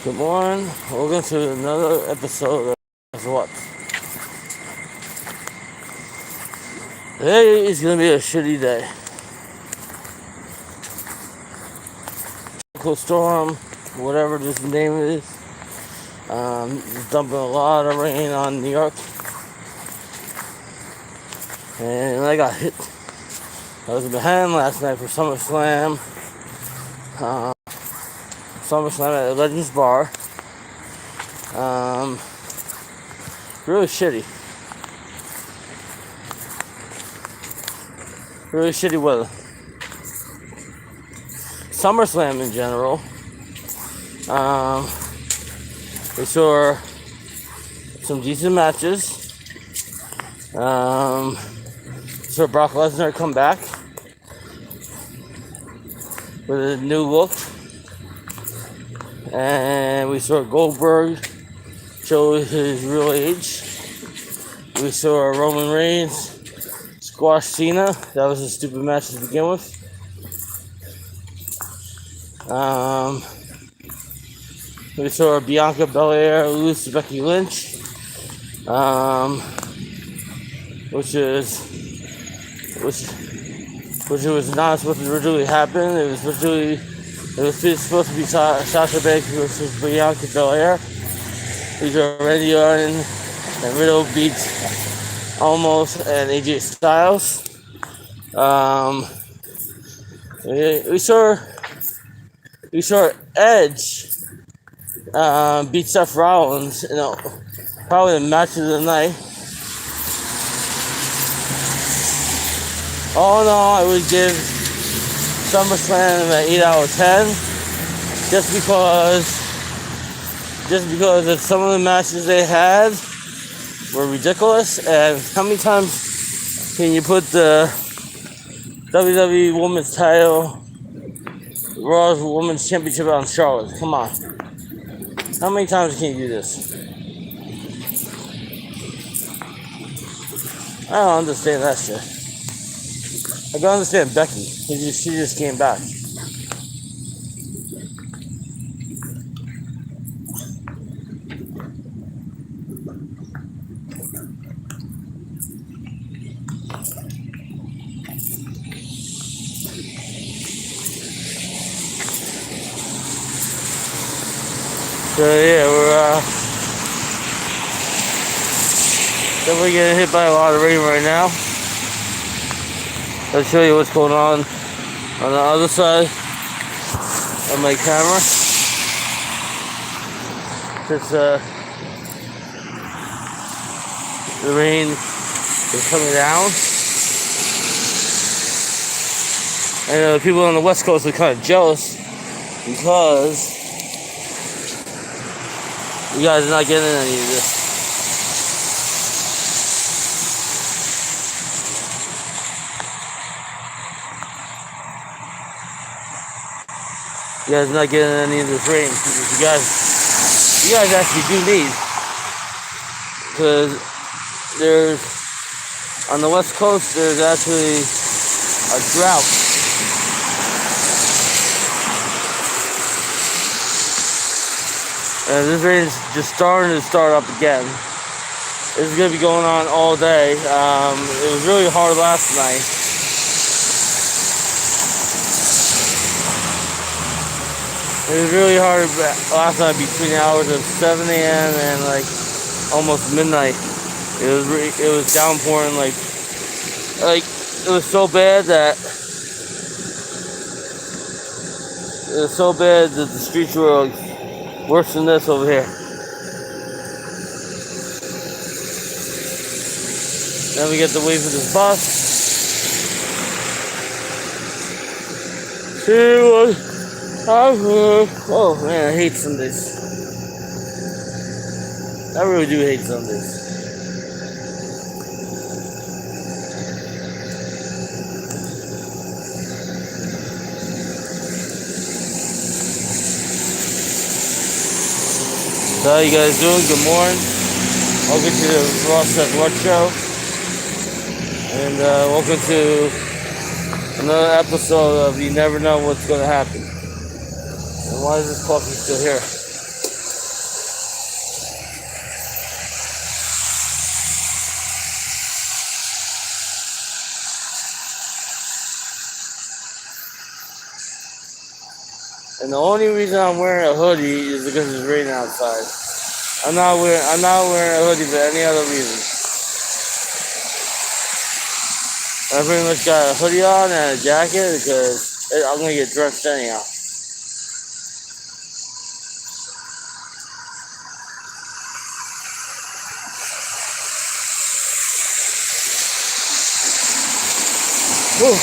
Good morning. Welcome to another episode of Guess What. Today is going to be a shitty day. Tropical storm, whatever this name is, is dumping a lot of rain on New York. And I got hit. I was behind last night for SummerSlam. SummerSlam at Legends Bar. Really shitty. Really shitty weather. SummerSlam in general. We saw some decent matches. Saw Brock Lesnar come back with a new look. And we saw Goldberg show his real age. We saw Roman Reigns squash Cena. That was a stupid match to begin with. We saw Bianca Belair lose to Becky Lynch, which was not supposed to originally happen. It was supposed to be Sasha Banks versus Bianca Belair. We saw Randy Orton and Riddle beat Almost and AJ Styles. We saw Edge beat Seth Rollins, probably the match of the night. All in all, I would give SummerSlam an 8 out of 10, just because of some of the matches they had were ridiculous. And how many times can you put the WWE Women's title, Raw's Women's Championship on Charlotte? Come on. How many times can you do this? I don't understand that shit. I can understand Becky. She just came back. So yeah, we're definitely getting hit by a lot of rain right now. I'll show you what's going on the other side of my camera. Since the rain is coming down. I know the people on the West Coast are kind of jealous because you guys are not getting any of this. You guys are not getting any of this rain. You guys actually do need. Because on the West Coast, there's actually a drought. And this rain is just starting to start up again. This is going to be going on all day. It was really hard last night. It was really hard last night between the hours of 7 a.m. and almost midnight. It was downpouring like it was so bad that the streets were worse than this over here. Then we get to wait for this bus. Oh man, I hate Sundays. I really do hate Sundays. So how you guys doing? Good morning. Welcome to the Ross Says What Show. And welcome to another episode of You Never Know What's Going to Happen. And why is this coffee still here? And the only reason I'm wearing a hoodie is because it's raining outside. I'm not wearing a hoodie for any other reason. I pretty much got a hoodie on and a jacket because I'm gonna get drenched anyhow. Whew.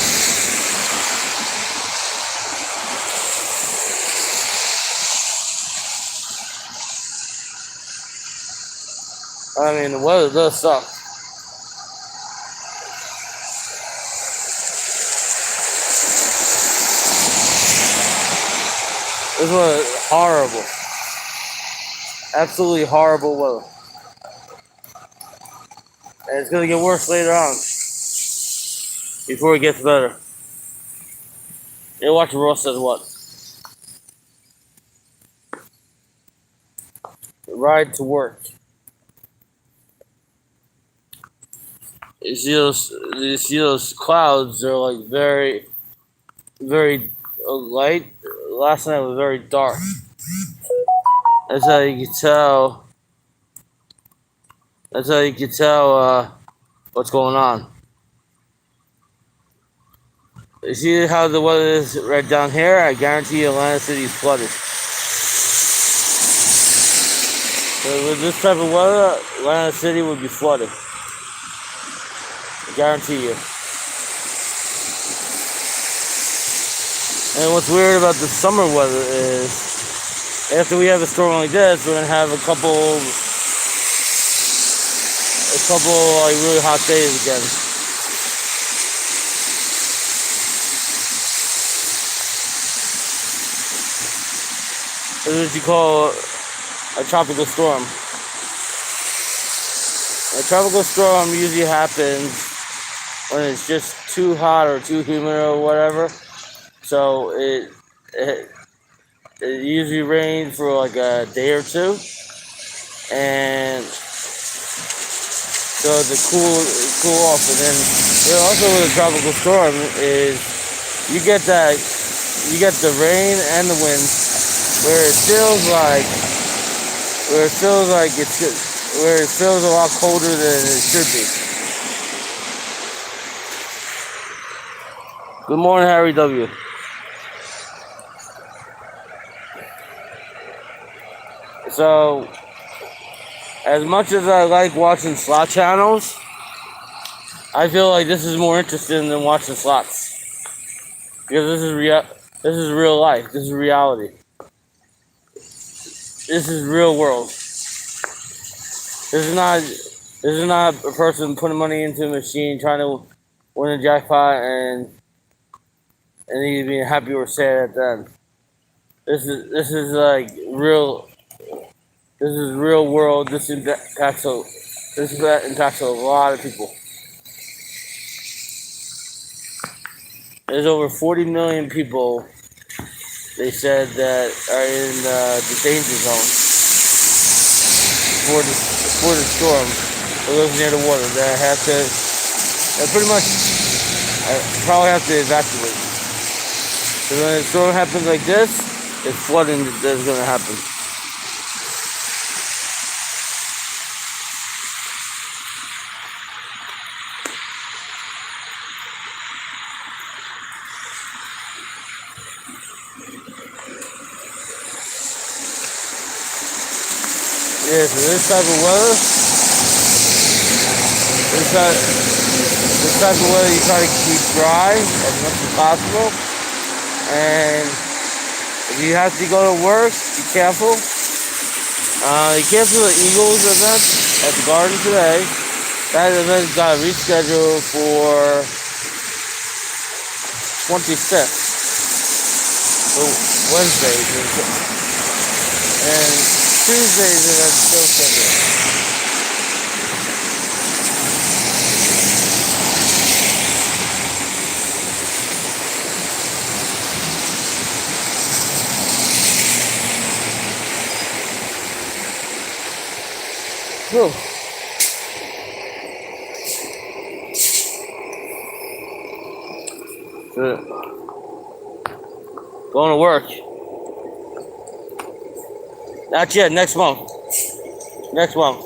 I mean, the weather does suck. This was horrible. Absolutely horrible weather. And it's gonna get worse later on before it gets better. You watch Ross says what? Ride to work. You see those clouds, they're like very, very light. Last night was very dark. That's how you can tell. That's how you can tell what's going on. You see how the weather is right down here? I guarantee you Atlantic City's flooded. So with this type of weather, Atlantic City would be flooded. I guarantee you. And what's weird about the summer weather is, after we have a storm like this, we're gonna have a couple like really hot days again. This is what you call a tropical storm. A tropical storm usually happens when it's just too hot or too humid or whatever. So it usually rains for like a day or two, and so to cool off. And then also with a tropical storm is you get the rain and the wind where it feels a lot colder than it should be. Good morning, Harry W. So, as much as I like watching slot channels, I feel like this is more interesting than watching slots. Because this is real life. This is reality. This is real world. This is not a person putting money into a machine trying to win a jackpot and either being happy or sad at the end. This is like real. This is real world. This impacts a lot of people. There's over 40 million people, they said, that are in the danger zone for the storm. Or those near the water that have to, pretty much probably have to evacuate. So when a storm happens like this, it's flooding that's going to happen. Yeah, so this type of weather, you try to keep dry as much as possible. And if you have to go to work, be careful. You cancel the Eagles event at the Garden today. That event got rescheduled for 25th, so Wednesday. And Tuesday's event still scheduled. Whew. Going to work. Not yet. Next month. Next month.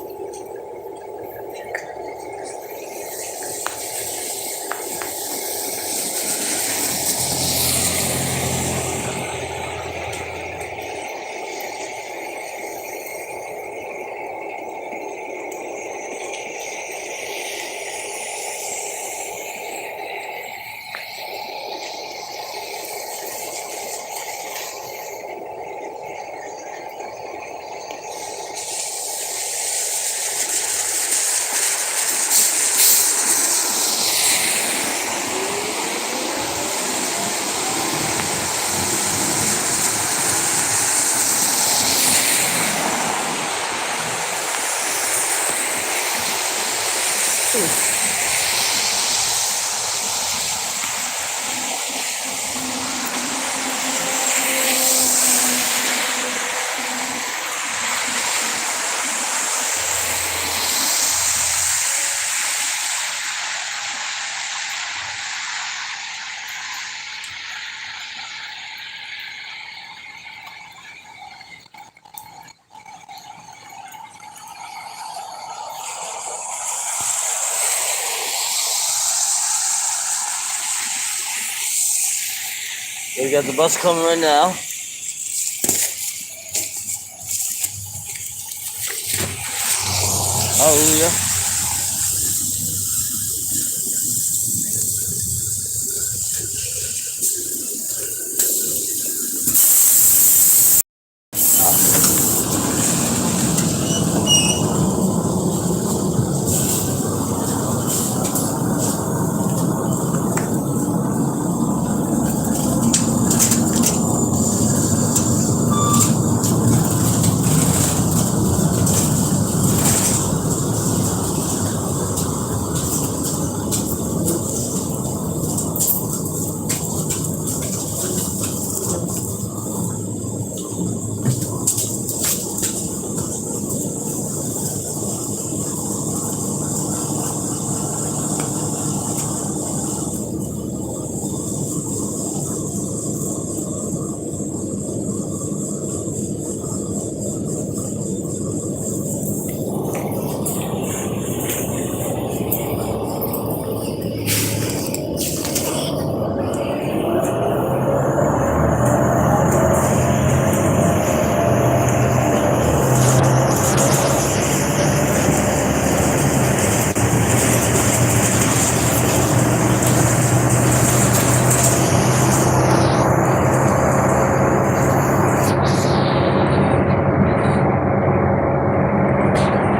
We got the bus coming right now. Hallelujah.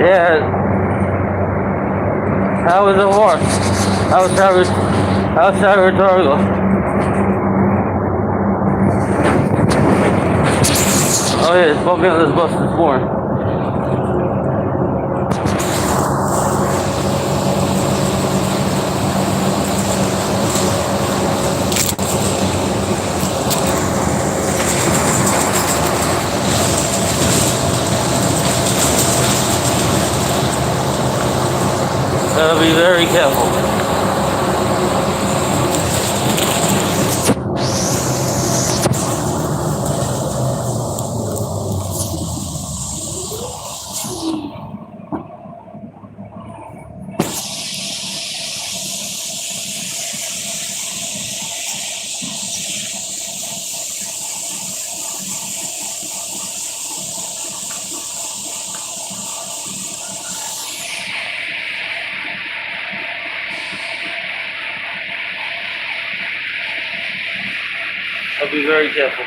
Yeah. How was the war? How's Saratoga? Oh yeah, it's bumping on this bus this morning. Gotta be very careful. Gotta be very careful.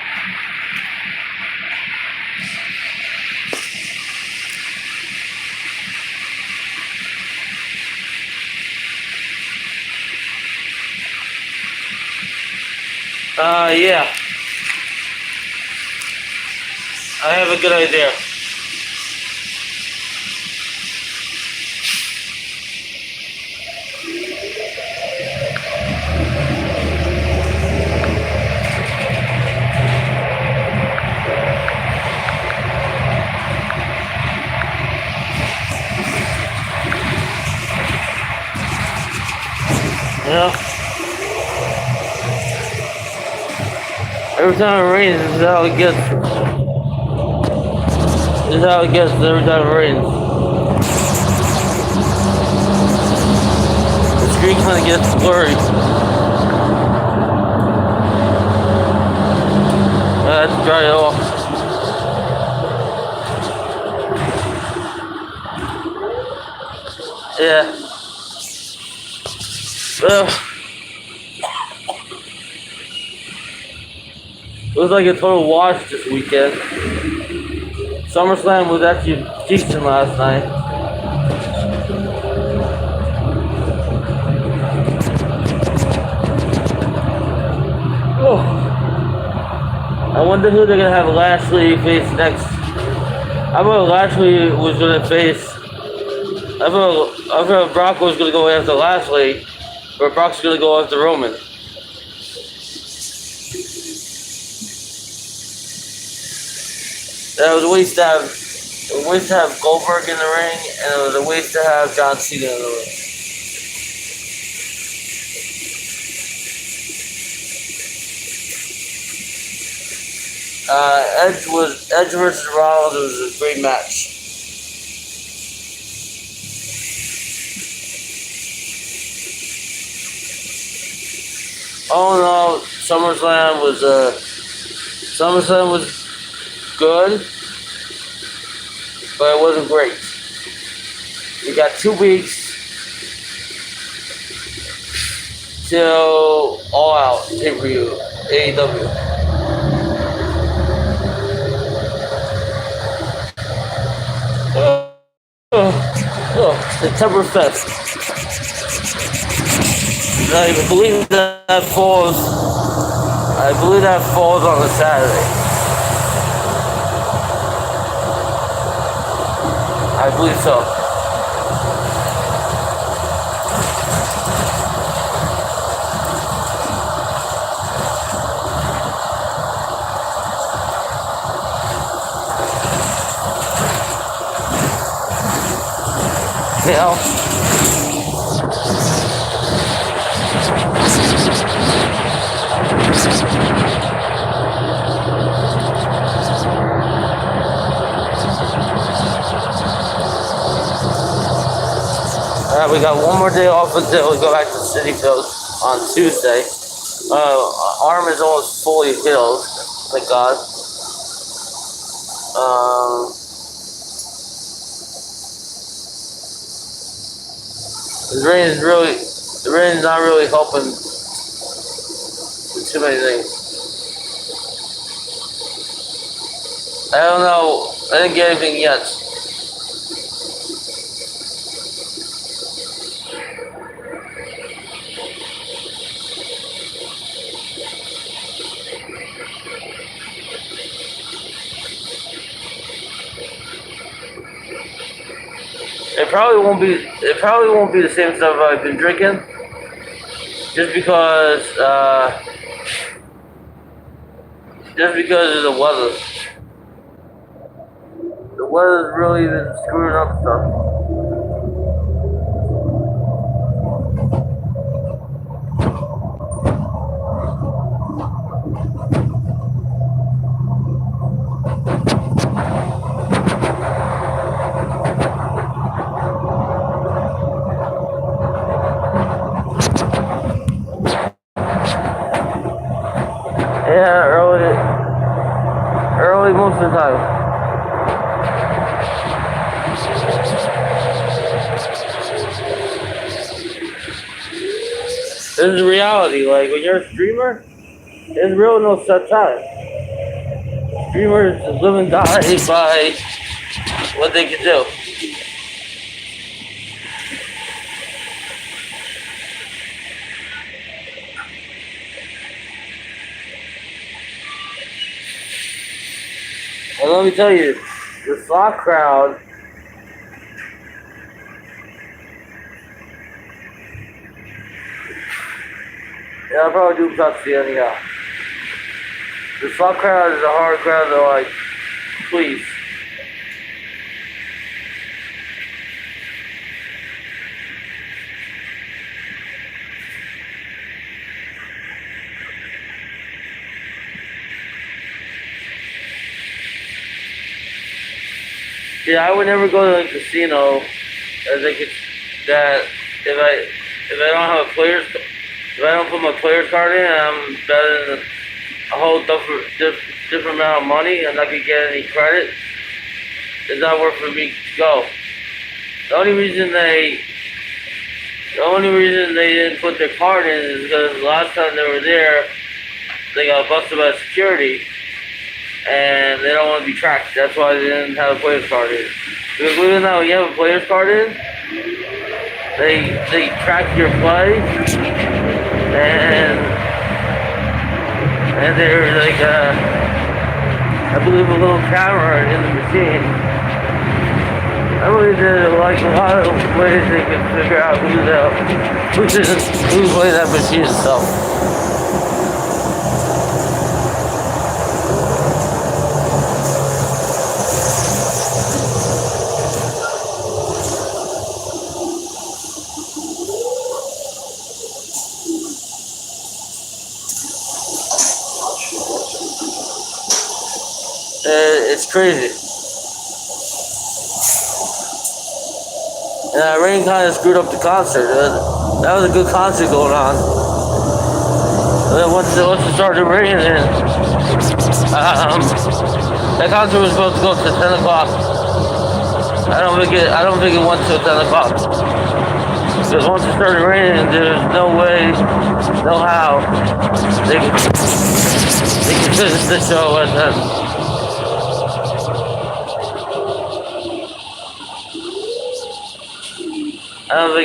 Yeah. I have a good idea. Yeah. Every time it rains, this is how it gets. This is how it gets every time it rains. The screen kind of gets blurry. I have to dry it off. Yeah. It was like a total wash this weekend. SummerSlam was actually decent last night. Oh. I wonder who they're gonna have Lashley face next. I thought Lashley was gonna face. I thought Brock was gonna go after Lashley, but Brock's gonna go after Roman. That was a waste to have Goldberg in the ring, and it was a waste to have John Cena in the ring. Edge versus Rollins was a great match. All in all, SummerSlam was good, but it wasn't great. We got 2 weeks till All Out pay-per-view, AEW. September 5th. I believe that falls. I believe that falls on a Saturday. I believe so. Now. Alright, we got one more day off until we go back to City Field on Tuesday. Arm is almost fully healed, thank God. The rain is not really helping with too many things. I don't know. I didn't get anything yet. It probably won't be the same stuff I've been drinking. Just because of the weather. The weather's really been screwing up stuff. Yeah, early most of the time. This is reality. Like when you're a streamer, there's really no set time. Streamers live and die by what they can do. And let me tell you, the slot crowd yeah, I'll probably do Pepsi anyhow. The slot crowd is a hard crowd to like, please. See, I would never go to a casino. I think it's that if I don't have a player's if I don't put my player's card in, I'm betting a whole different amount of money. I'm not gonna get any credit. It's not worth for me to go. The only reason they didn't put their card in is because last time they were there, they got busted by security, and they don't want to be tracked. That's why they didn't have a player's card in. Because even though you have a player's card in, they track your play, and there's like I believe a little camera in the machine. I believe there's like a lot of ways they can figure out who played that machine and stuff. It's crazy. And that rain kind of screwed up the concert. That was a good concert going on. And then once it started raining, that concert was supposed to go to 10 o'clock. I don't think it went till 10 o'clock. Because once it started raining, there's no way, no how they could finish the show at 10.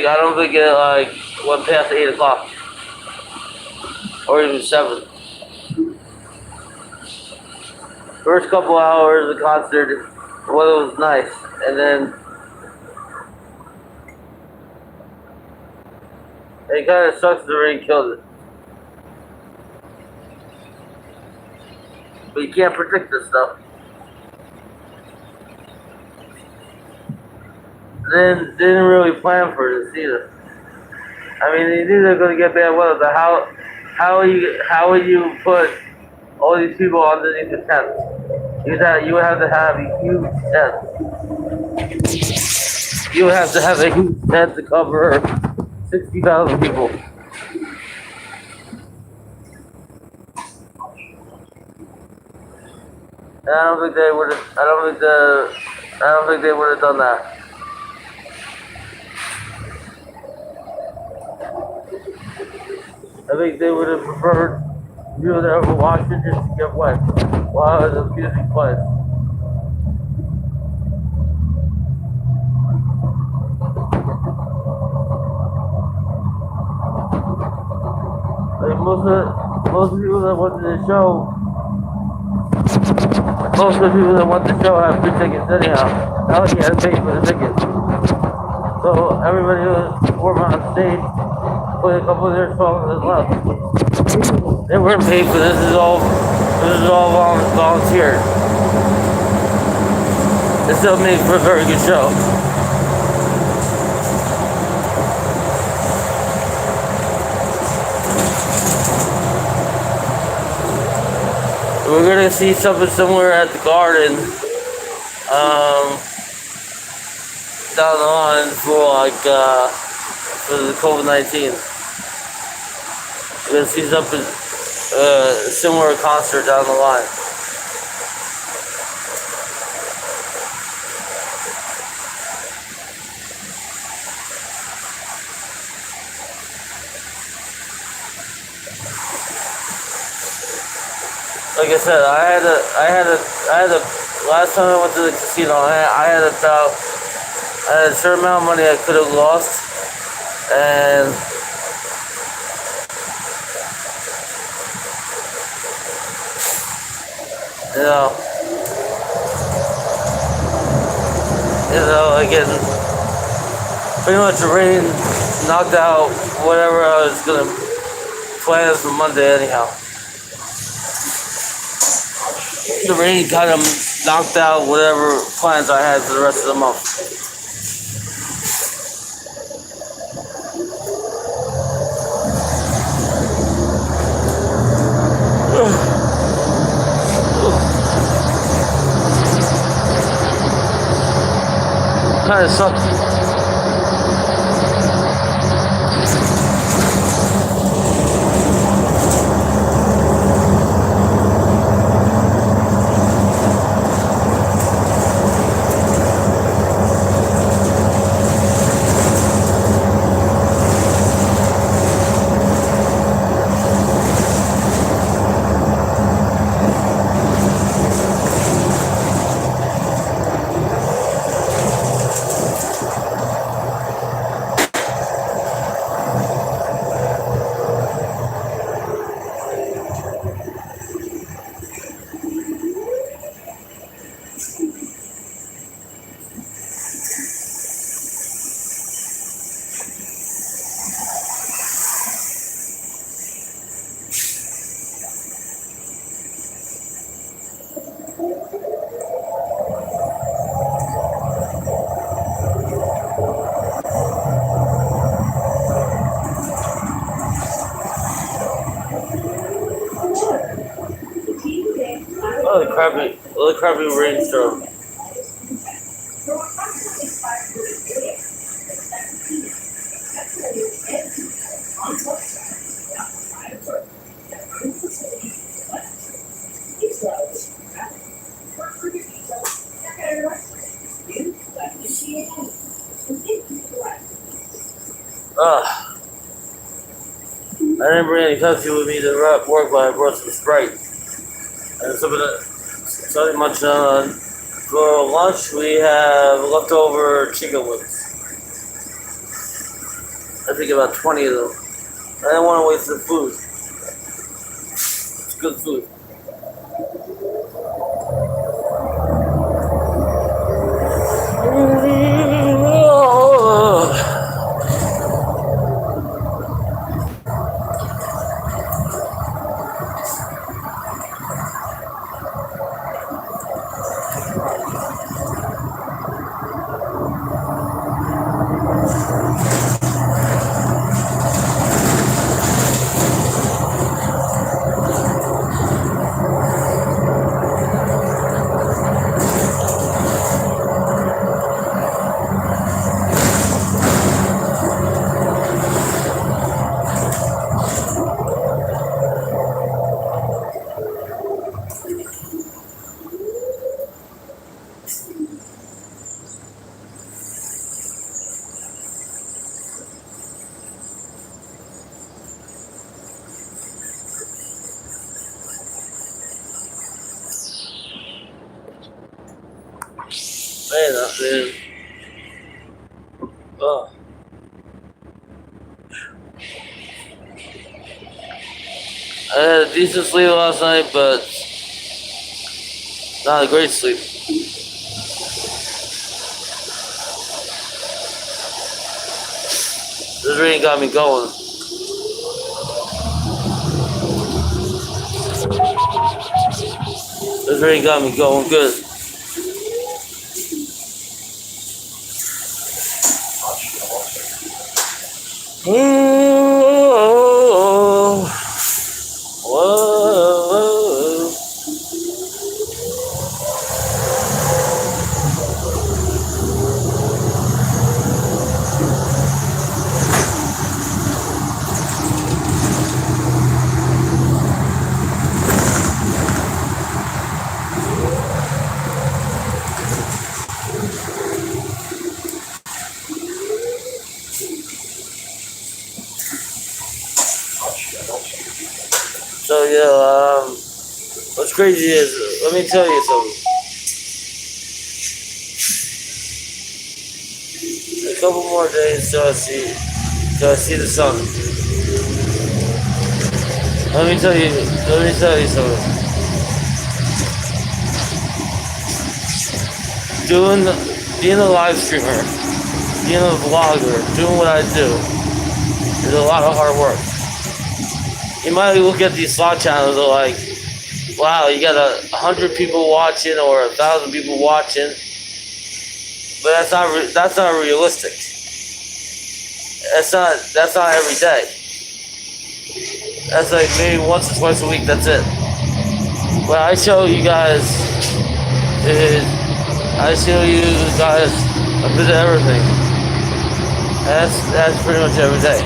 I don't think it like went past 8 o'clock. Or even 7. First couple hours of the concert, the weather was nice, and then it kind of sucks the rain killed it. But you can't predict this stuff. Didn't really plan for this either. I mean, they knew they're going to get bad weather, but how would you put all these people underneath the tent? You would have to have a huge tent. You would have to have a huge tent to cover 60,000 people. And I don't think they would have. I don't think they would have done that. I think they would have preferred you there over Washington just to get wet while the music plays. Like most of the people that went to the show, have free tickets anyhow. Now you had to pay for the tickets. So everybody who was performing on stage played a couple of their songs as well. They weren't paid for this. This is all volunteered. It still made for a very good show. We're gonna see something similar at the Garden down the line for the COVID-19. We're gonna see something similar concert down the line. Like I said, I had a last time I went to the casino, I had a certain amount of money I could have lost, and again, pretty much the rain knocked out whatever I was gonna plan for Monday anyhow. The rain kind of knocked out whatever plans I had for the rest of the month. kind of sucks. Oh, the crappy rainstorm. I didn't bring any Pepsi with me to work, but I brought some Sprite. And something much for lunch, we have leftover chicken wings. I think about 20 of them. I didn't want to waste the food. It's good food. Man. Oh. I had a decent sleep last night, but not a great sleep. This rain got me going. This rain got me going good. Whoa. So yeah, what's crazy is, let me tell you something. A couple more days till I see the sun. Let me tell you something. Being a live streamer, being a vlogger, doing what I do, is a lot of hard work. You might look at these slot channels and like, wow, you got 100 people watching or 1,000 people watching, but that's not realistic. That's not every day. That's like maybe once or twice a week. That's it. What I show you guys is I've been to everything. And that's pretty much every day.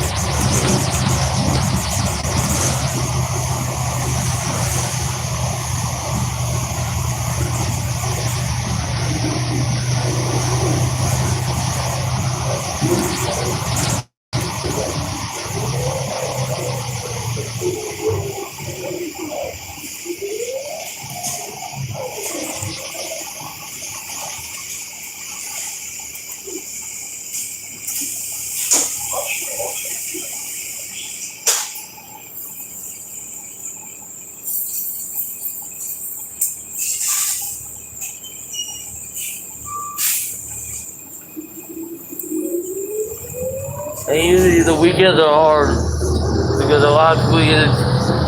And usually the weekends are hard because a lot of people either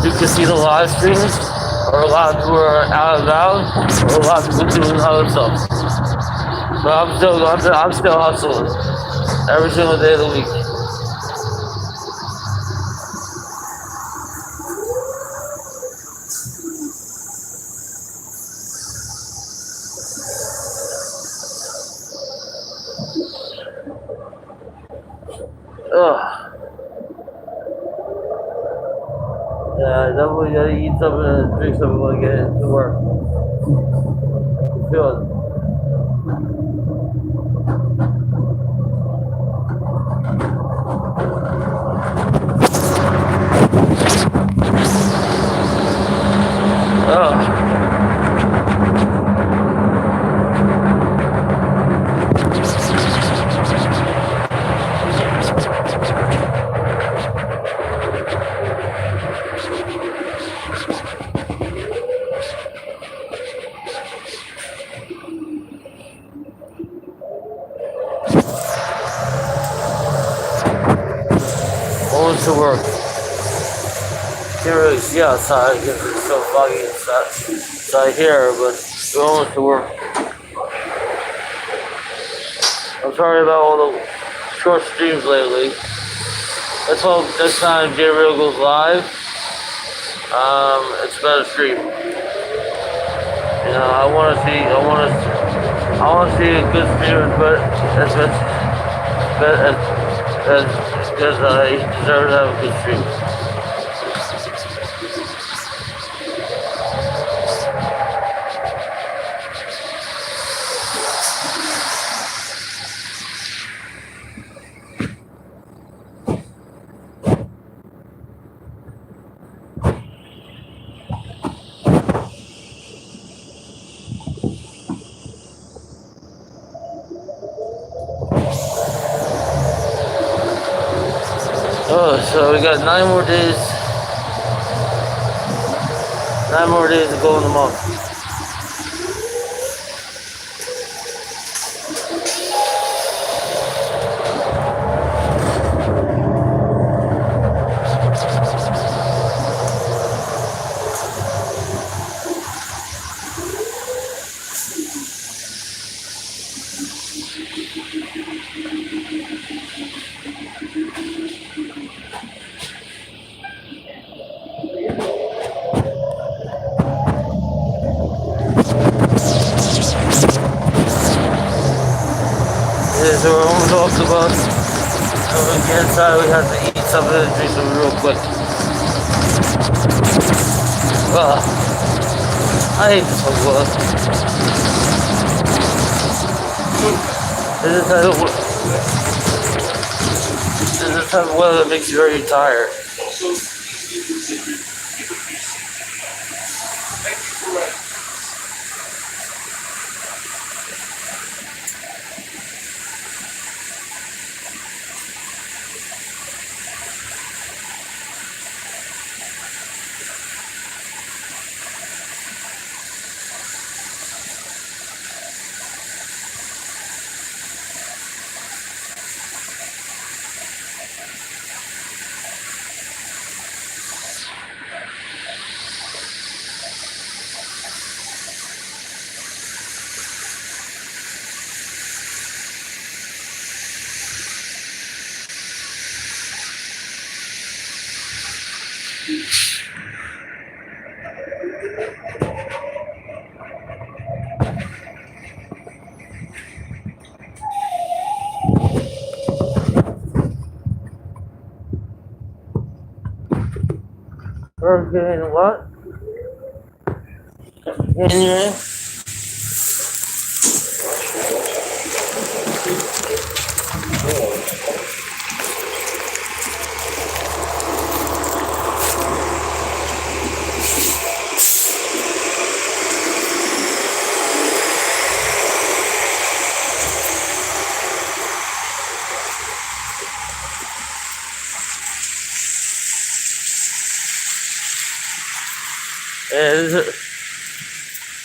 do casino live streams, or a lot of people are out of bounds, or a lot of people doing other stuff. But I'm still hustling every single day of the week. Ugh. Yeah, I definitely gotta eat something and drink something when I get into work. Feel it. Ugh. Going to work. Can't really see outside because it's so foggy inside here, but going to work. I'm sorry about all the short streams lately. Let's hope next time J-Real goes live, it's better stream. You know, I want to see a good stream, but as because he deserves to have a good stream. Oh, so we got 9 more days. 9 more days to go in the month. Yeah, so we're almost off the bus. So when we get inside, we have to eat something and drink something real quick. I hate this fucking bus. This is the type of weather that makes you very tired. Hurricane what? January?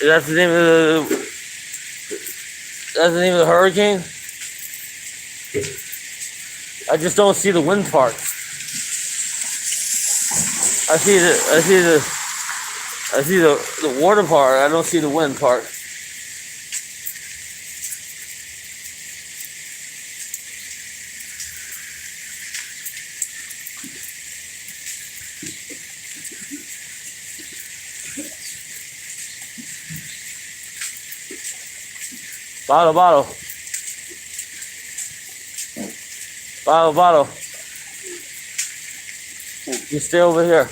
That's the name of the hurricane. I just don't see the wind part. I see the water part. I don't see the wind part. Bottle. You stay over here.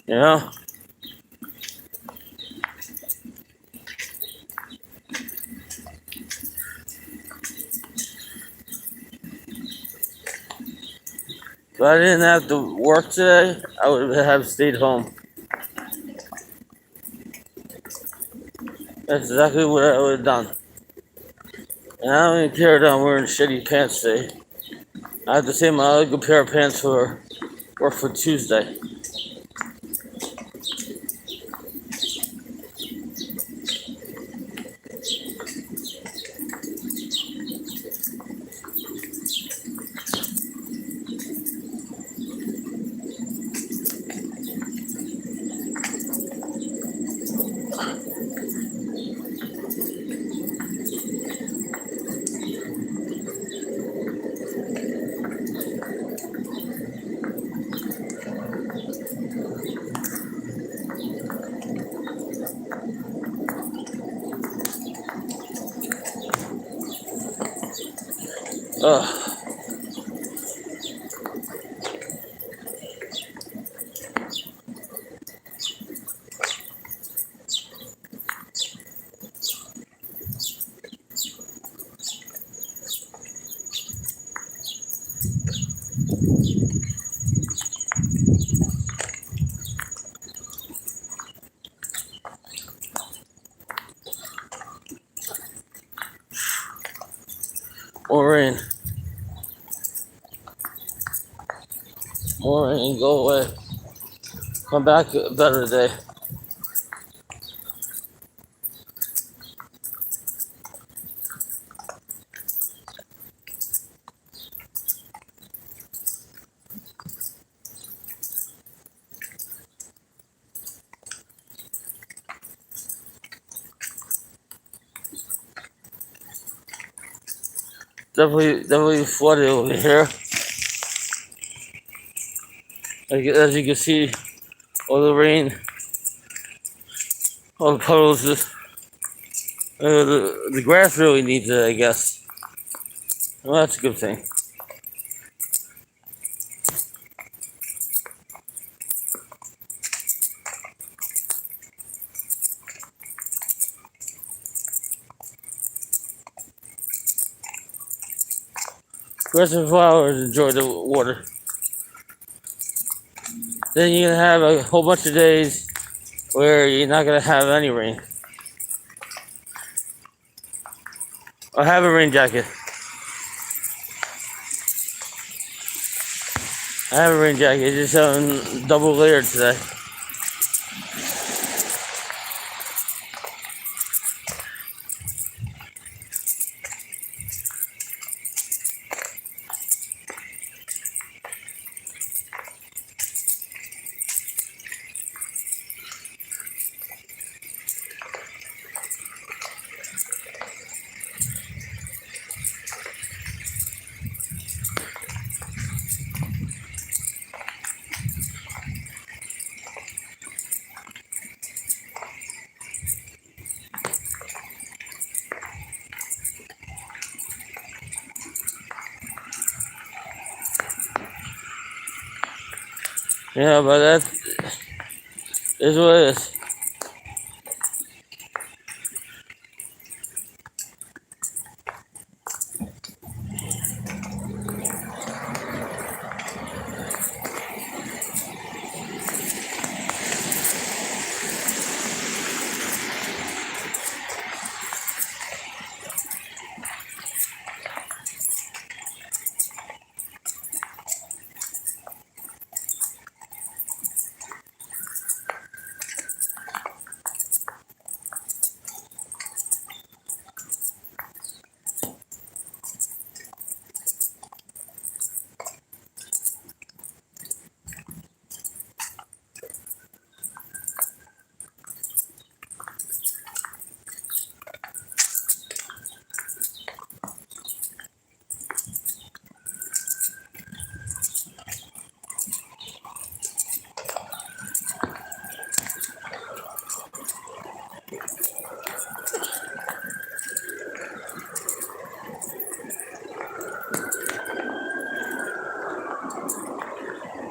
You know? If I didn't have to work today, I would have stayed home. That's exactly what I would have done. And I don't even care that I'm wearing shitty pants today. I have to save my other good pair of pants for work for Tuesday. Ugh. More rain. More rain. Go away. Come back a better day. Definitely flooded over here. Like, as you can see, all the rain, all the puddles. The grass really needs it, I guess. Well, that's a good thing. Grass and flowers enjoy the water. Then you're gonna have a whole bunch of days where you're not gonna have any rain. I have a rain jacket. I have a rain jacket. It's just double layered today. Yeah, but that is what it is.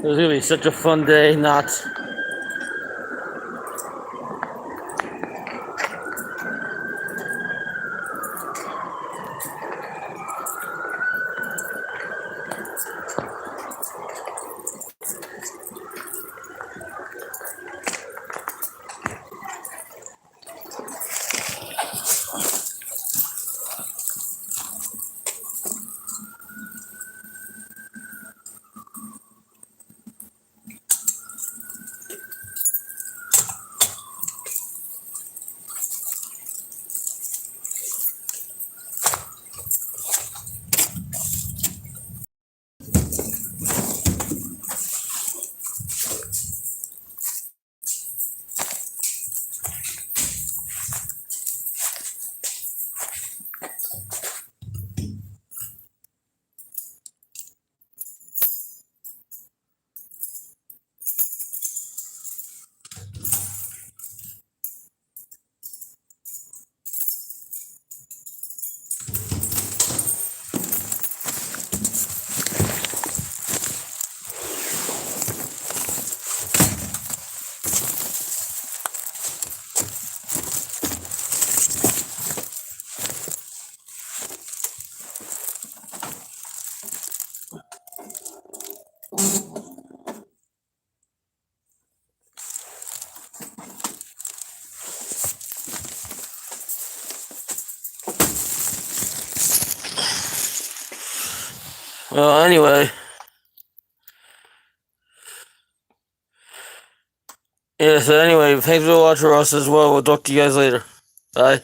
It was gonna be such a fun day, not. Well, anyway. Yeah, so anyway, thanks for watching us as well. We'll talk to you guys later. Bye.